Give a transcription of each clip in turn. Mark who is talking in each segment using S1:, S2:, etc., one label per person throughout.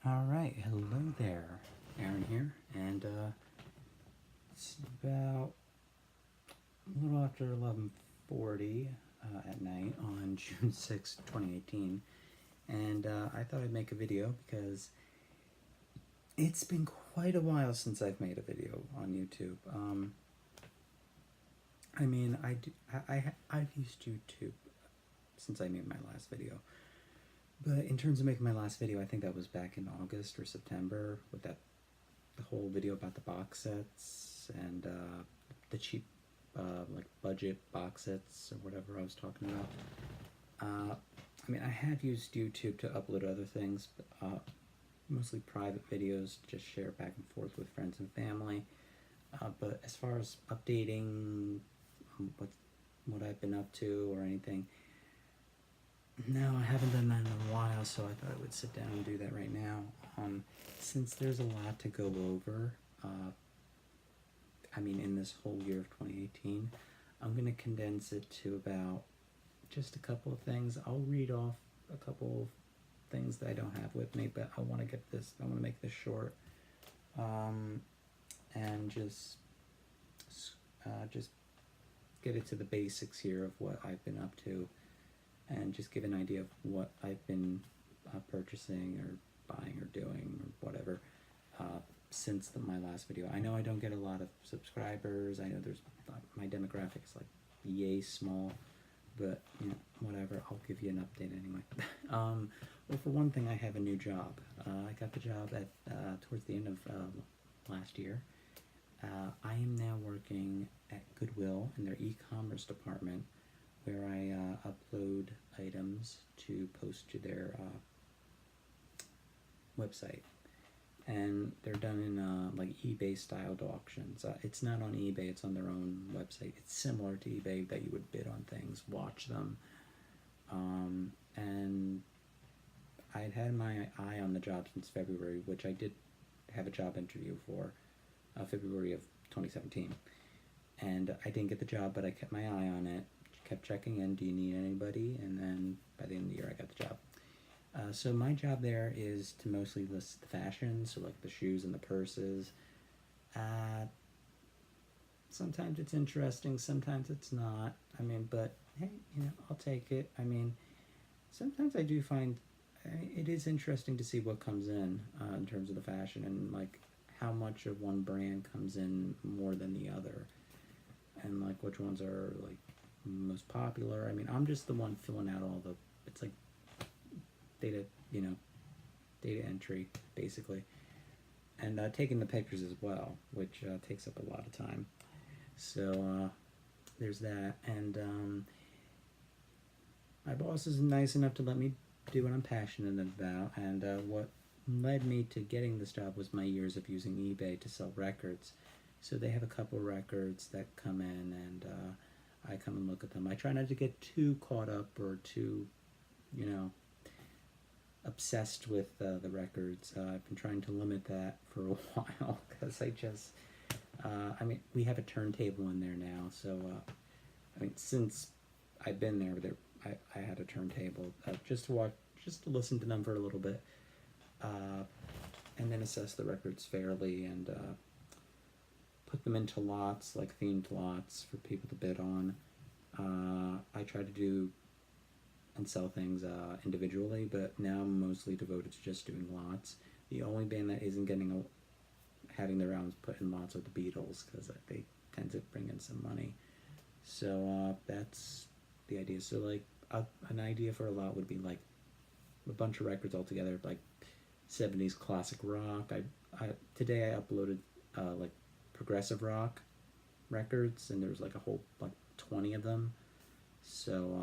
S1: Alright, hello there. Aaron here, and it's about a little after 11:40 at night on June 6th, 2018, and I thought I'd make a video because it's been quite a while since I've made a video on YouTube. I mean, I've used YouTube since I made my last video. But in terms of making my last video, I think that was back in August or September with the whole video about the box sets and the cheap like budget box sets or whatever I was talking about. I mean, I have used YouTube to upload other things, but, mostly private videos, just share back and forth with friends and family. But as far as updating what I've been up to or anything, no, I haven't done that in a while, so I thought I would sit down and do that right now. Since there's a lot to go over, I mean, in this whole year of 2018, I'm going to condense it to about just a couple of things. I'll read off a couple of things that I don't have with me, but I want to make this short, and just get it to the basics here of what I've been up to, and just give an idea of what I've been purchasing or buying or doing or whatever since my last video. I know I don't get a lot of subscribers. I know my demographic is like yay small, but you know, whatever. I'll give you an update anyway. Well, for one thing, I have a new job. I got the job at towards the end of last year. I am now working at Goodwill in their e-commerce department, where I upload items to post to their website, and they're done in like eBay styled auctions. It's not on eBay, it's on their own website. It's similar to eBay, that you would bid on things, watch them, and I'd had my eye on the job since February, which I did have a job interview for February of 2017, and I didn't get the job, but I kept my eye on it, kept checking in, do you need anybody, and then by the end of the year I got the job. So my job there is to mostly list the fashions, so like the shoes and the purses. Sometimes it's interesting, sometimes it's not. I mean, but hey, you know, I'll take it. I mean, sometimes I do find it is interesting to see what comes in terms of the fashion, and like how much of one brand comes in more than the other, and like which ones are like most popular. I mean, I'm just the one filling out all the, it's like data, you know, data entry basically, and taking the pictures as well, which takes up a lot of time. So there's that, and my boss is nice enough to let me do what I'm passionate about, and what led me to getting this job was my years of using eBay to sell records. So they have a couple records that come in, and I come and look at them. I try not to get too caught up or too, you know, obsessed with the records. I've been trying to limit that for a while, because I mean, we have a turntable in there now, so I mean, since I've been there, I had a turntable just to watch, just to listen to them for a little bit, and then assess the records fairly, and put them into lots, like themed lots for people to bid on. I try to do and sell things individually, but now I'm mostly devoted to just doing lots. The only band that isn't having their albums put in lots are the Beatles, because they tend to bring in some money. So that's the idea. So like an idea for a lot would be like a bunch of records all together, like 70s classic rock. Today I uploaded like progressive rock records, and there's like a whole like 20 of them. So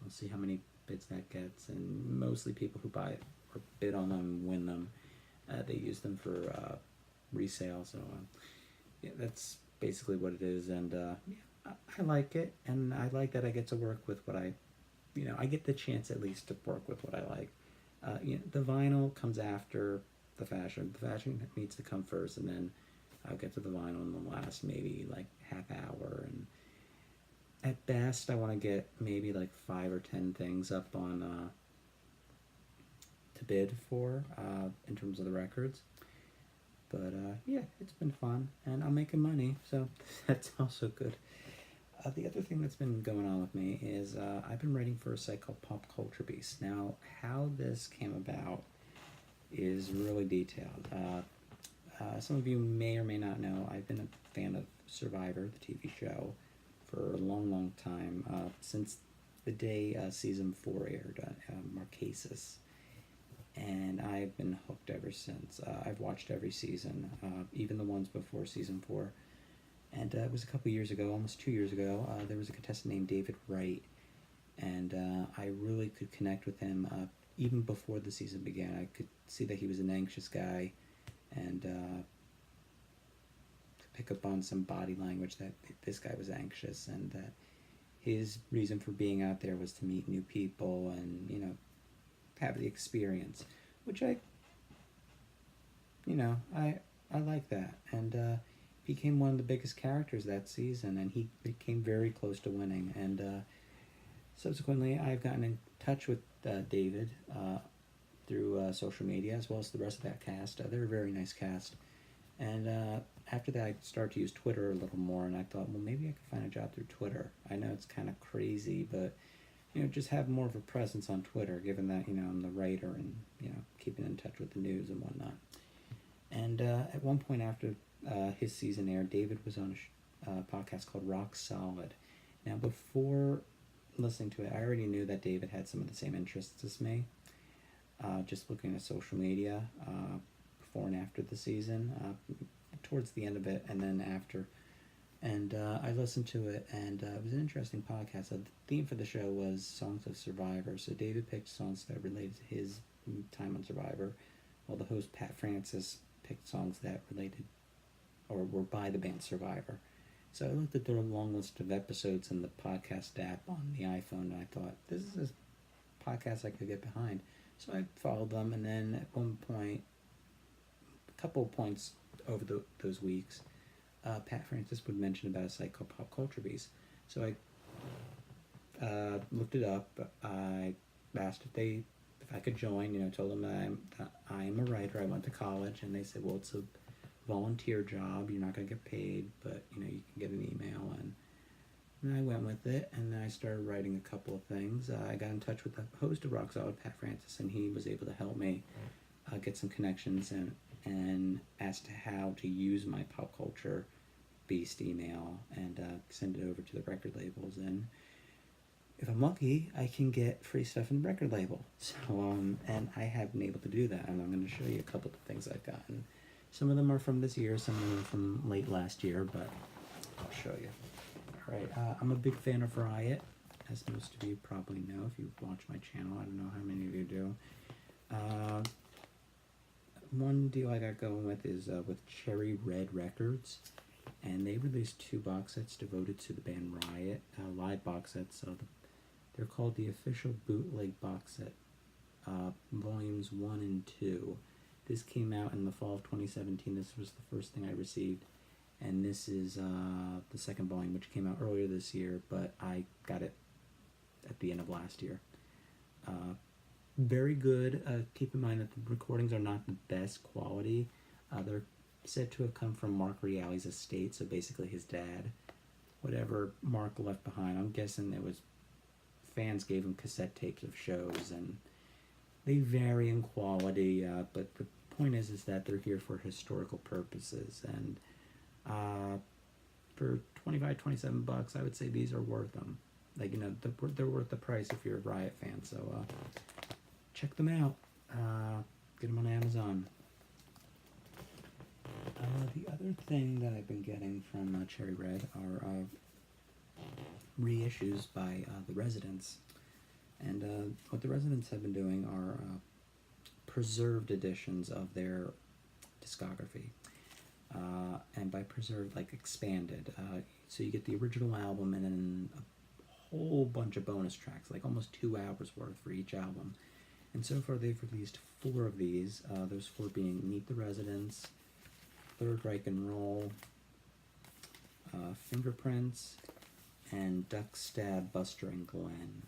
S1: we'll see how many bids that gets, and mostly people who buy it or bid on them win them. They use them for resale, so yeah, that's basically what it is, and yeah, I like it, and I like that I get to work with what I get the chance at least to work with what I like. You know, the vinyl comes after the fashion. The fashion needs to come first, and then I'll get to the vinyl in the last maybe like half hour, and at best I want to get maybe like 5 or 10 things up on to bid for in terms of the records. But yeah, it's been fun, and I'm making money, so that's also good. The other thing that's been going on with me is I've been writing for a site called Pop Culture Beast. Now, how this came about is really detailed. Some of you may or may not know I've been a fan of Survivor, the TV show, for a long, long time, since the day season 4 aired, Marquesas. And I've been hooked ever since. I've watched every season, even the ones before season 4. And it was a couple years ago, almost 2 years ago, there was a contestant named David Wright, and I really could connect with him even before the season began. I could see that he was an anxious guy, and could pick up on some body language that this guy was anxious, and that his reason for being out there was to meet new people and, you know, have the experience, which I like that, and became one of the biggest characters that season, and he became very close to winning. And subsequently, I've gotten in touch with David through social media, as well as the rest of that cast. They're a very nice cast. And after that, I started to use Twitter a little more, and I thought, well, maybe I could find a job through Twitter. I know it's kind of crazy, but, you know, just have more of a presence on Twitter, given that, you know, I'm the writer and, you know, keeping in touch with the news and whatnot. And at one point after his season aired, David was on a podcast called Rock Solid. Now, before listening to it, I already knew that David had some of the same interests as me. Just looking at social media before and after the season, towards the end of it, and then after. And I listened to it, and it was an interesting podcast. The theme for the show was Songs of Survivor. So David picked songs that related to his time on Survivor, while the host, Pat Francis, picked songs that related or were by the band Survivor. So I looked at their long list of episodes in the podcast app on the iPhone, and I thought, this is a podcast I could get behind. So I followed them, and then at one point, a couple of points over those weeks, Pat Francis would mention about a site called Pop Culture Beast. So I looked it up. I asked if I could join. You know, told them that I'm a writer. I went to college, and they said, well, it's a volunteer job. You're not going to get paid, but, you know, you can get an email. And I went with it, and then I started writing a couple of things. I got in touch with the host of Rock Solid, Pat Francis, and he was able to help me get some connections and as to how to use my Pop Culture Beast email and send it over to the record labels. And if I'm lucky, I can get free stuff in the record label. So, and I have been able to do that, and I'm going to show you a couple of things I've gotten. Some of them are from this year, some of them are from late last year, but I'll show you. All right, I'm a big fan of Riot, as most of you probably know if you watch my channel. I don't know how many of you do. One deal I got going with is with Cherry Red Records, and they released 2 box sets devoted to the band Riot, live box sets. So they're called the Official Bootleg Box Set, volumes 1 and 2. This came out in the fall of 2017. This was the first thing I received, and this is the second volume, which came out earlier this year, but I got it at the end of last year. Very good. Keep in mind that the recordings are not the best quality. They're said to have come from Mark Reale's estate, so basically his dad. Whatever Mark left behind, I'm guessing it was fans gave him cassette tapes of shows, and they vary in quality, but the point is that they're here for historical purposes, and for $25-27, I would say these are worth them. Like, you know, they're worth the price if you're a Riot fan, so check them out. Get them on Amazon. The other thing that I've been getting from Cherry Red are reissues by The Residents. And what The Residents have been doing are preserved editions of their discography. And by preserved, like expanded. So you get the original album and then a whole bunch of bonus tracks, like almost 2 hours worth for each album. And so far they've released 4 of these, those 4 being Meet the Residents, Third Reich and Roll, Fingerprints, and Duck Stab, Buster, and Glenn.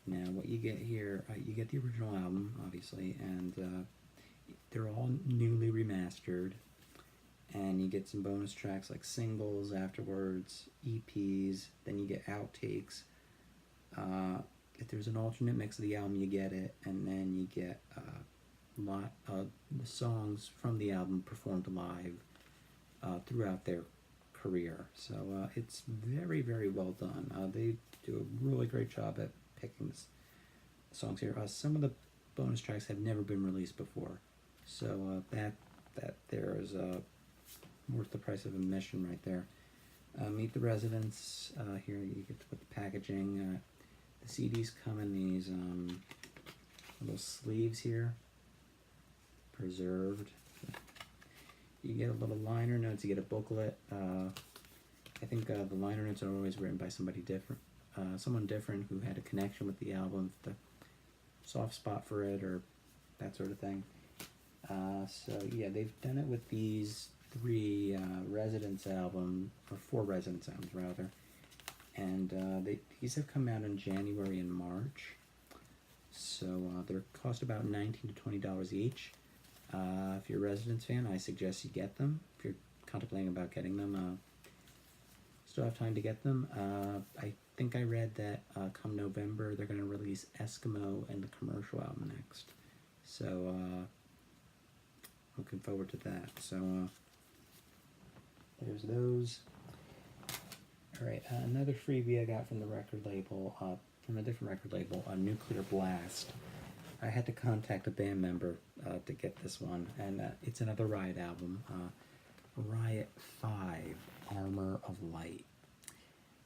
S1: Now, what you get here, you get the original album, obviously, and they're all newly remastered. And you get some bonus tracks like singles afterwards, EPs, then you get outtakes. If there's an alternate mix of the album, you get it, and then you get a lot of the songs from the album performed live throughout their career. So it's very, very well done. They do a really great job at picking songs here. Some of the bonus tracks have never been released before, so that there is worth the price of admission right there. Meet the Residents. Here you get to put the packaging. The CDs come in these little sleeves here, preserved. You get a little liner notes. You get a booklet. I think the liner notes are always written by somebody different, someone different who had a connection with the album, the soft spot for it, or that sort of thing. So yeah, they've done it with these 3 Residents album, or 4 Residents albums rather, and these have come out in January and March. So they cost about $19 to $20 each. If you're a Residents fan, I suggest you get them. If you're contemplating about getting them, still have time to get them. I think I read that come November they're going to release Eskimo and the commercial album next. So looking forward to that. So there's those. Alright, another freebie I got from the record label, from a different record label, Nuclear Blast. I had to contact a band member to get this one, and it's another Riot album, Riot 5, Armor of Light.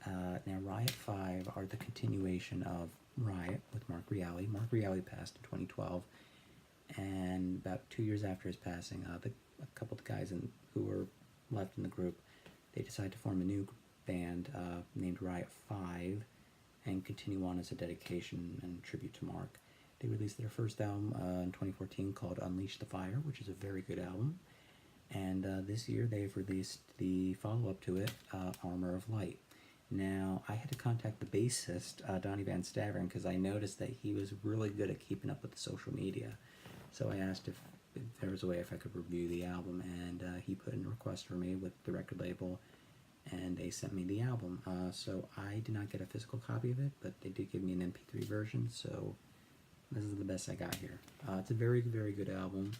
S1: Now, Riot 5 are the continuation of Riot with Mark Reale. Mark Reale passed in 2012, and about 2 years after his passing, a couple of guys who were left in the group, they decided to form a new band named Riot 5 and continue on as a dedication and tribute to Mark. They released their first album in 2014 called Unleash the Fire, which is a very good album. And this year they've released the follow-up to it, Armor of Light. Now, I had to contact the bassist, Donnie Van Staveren, because I noticed that he was really good at keeping up with the social media. So I asked if there was a way if I could review the album, and he put in a request for me with the record label, and they sent me the album. So I did not get a physical copy of it, but they did give me an MP3 version, so this is the best I got here. It's a very, very good album.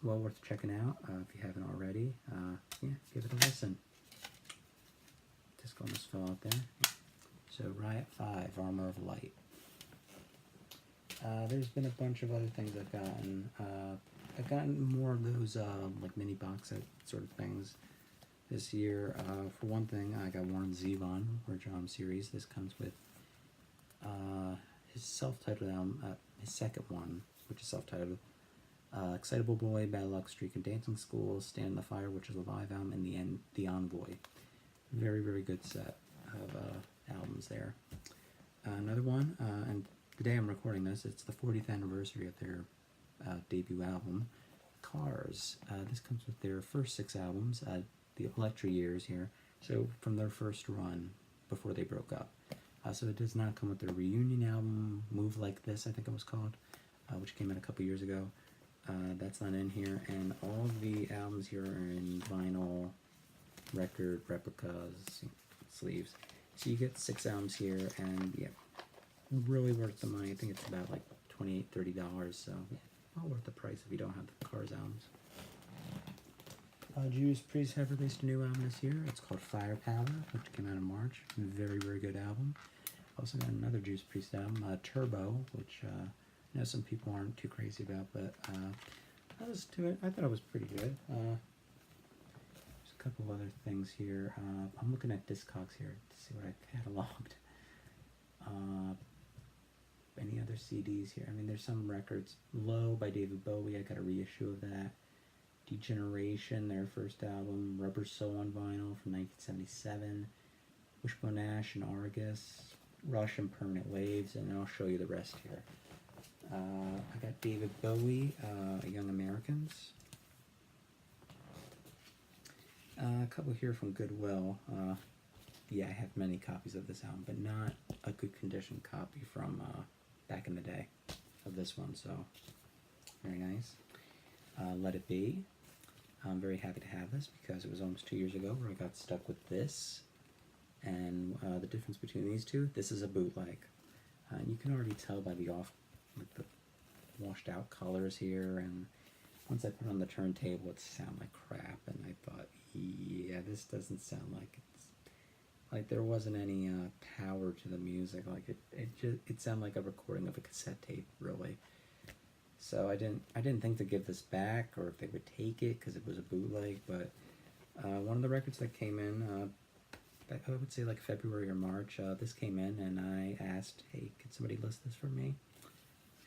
S1: Well worth checking out if you haven't already. Yeah, give it a listen. Disc almost fell out there. So Riot 5, Armor of Light. There's been a bunch of other things I've gotten. I've gotten more of those like mini box set sort of things this year. For one thing, I got Warren Zevon, Word Drum Series. This comes with his self-titled album, his second one, which is self-titled, Excitable Boy, Bad Luck, Streak and Dancing School, Stand in the Fire, which is a live album, and The Envoy. Very, very good set of albums there. Another one, and the day I'm recording this, it's the 40th anniversary of their debut album, Cars. This comes with their first 6 albums, the Electra years here, so from their first run before they broke up. So it does not come with their reunion album, Move Like This, I think it was called, which came out a couple years ago. That's not in here, and all of the albums here are in vinyl, record, replicas, sleeves. So you get 6 albums here, and yeah, really worth the money. I think it's about like $28, $30, so yeah, well worth the price if you don't have the Cars albums. Judas Priest have released a new album this year. It's called Firepower, which came out in March. Very, very good album. Also got another Judas Priest album, Turbo, which I know some people aren't too crazy about, but I was to it. I thought it was pretty good. There's a couple other things here. I'm looking at Discogs here to see what I cataloged. Any other CDs here? I mean, there's some records. Low by David Bowie. I got a reissue of that. Degeneration, their first album. Rubber Soul on vinyl from 1977. Wishbone Ash and Argus. Rush and Permanent Waves, and I'll show you the rest here. I got David Bowie, Young Americans. A couple here from Goodwill. yeah, I have many copies of this album, but not a good condition copy from back in the day of this one. So very nice. Let It Be. I'm very happy to have this because it was almost 2 years ago where I got stuck with this. And the difference between these two, this is a bootleg. And you can already tell by the the washed out colors here, and once I put it on the turntable it sounded like crap, and I thought, yeah, this doesn't sound like it's, like there wasn't any power to the music, like it sounded like a recording of a cassette tape, really. So I didn't think to give this back or if they would take it because it was a bootleg, but one of the records that came in, I would say like February or March, this came in and I asked, hey, could somebody list this for me?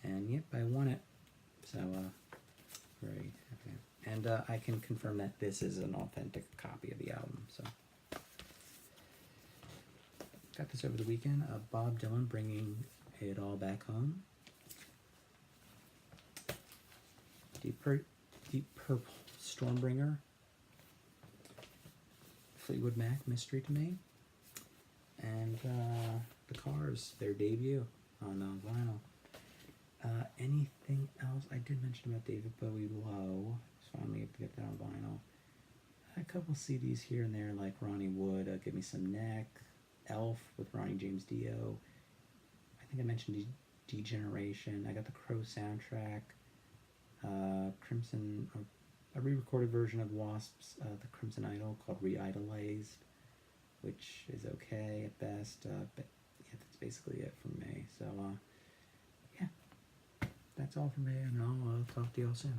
S1: And yep, I won it. So very happy. And I can confirm that this is an authentic copy of the album. So got this over the weekend. Bob Dylan, Bringing It All Back Home. Deep Purple, Stormbringer. Fleetwood Mac, Mystery to Me. And The Cars, their debut on vinyl. Anything else? I did mention about David Bowie Low. Just finally able to get that on vinyl. A couple CDs here and there, like Ronnie Wood, Give Me Some Neck, Elf with Ronnie James Dio. I think I mentioned Degeneration. I got the Crow soundtrack. Crimson, a re-recorded version of Wasp's The Crimson Idol called Re-Idolized, which is okay at best, but yeah, that's basically it from me. So, yeah, that's all from me, and I'll talk to y'all soon.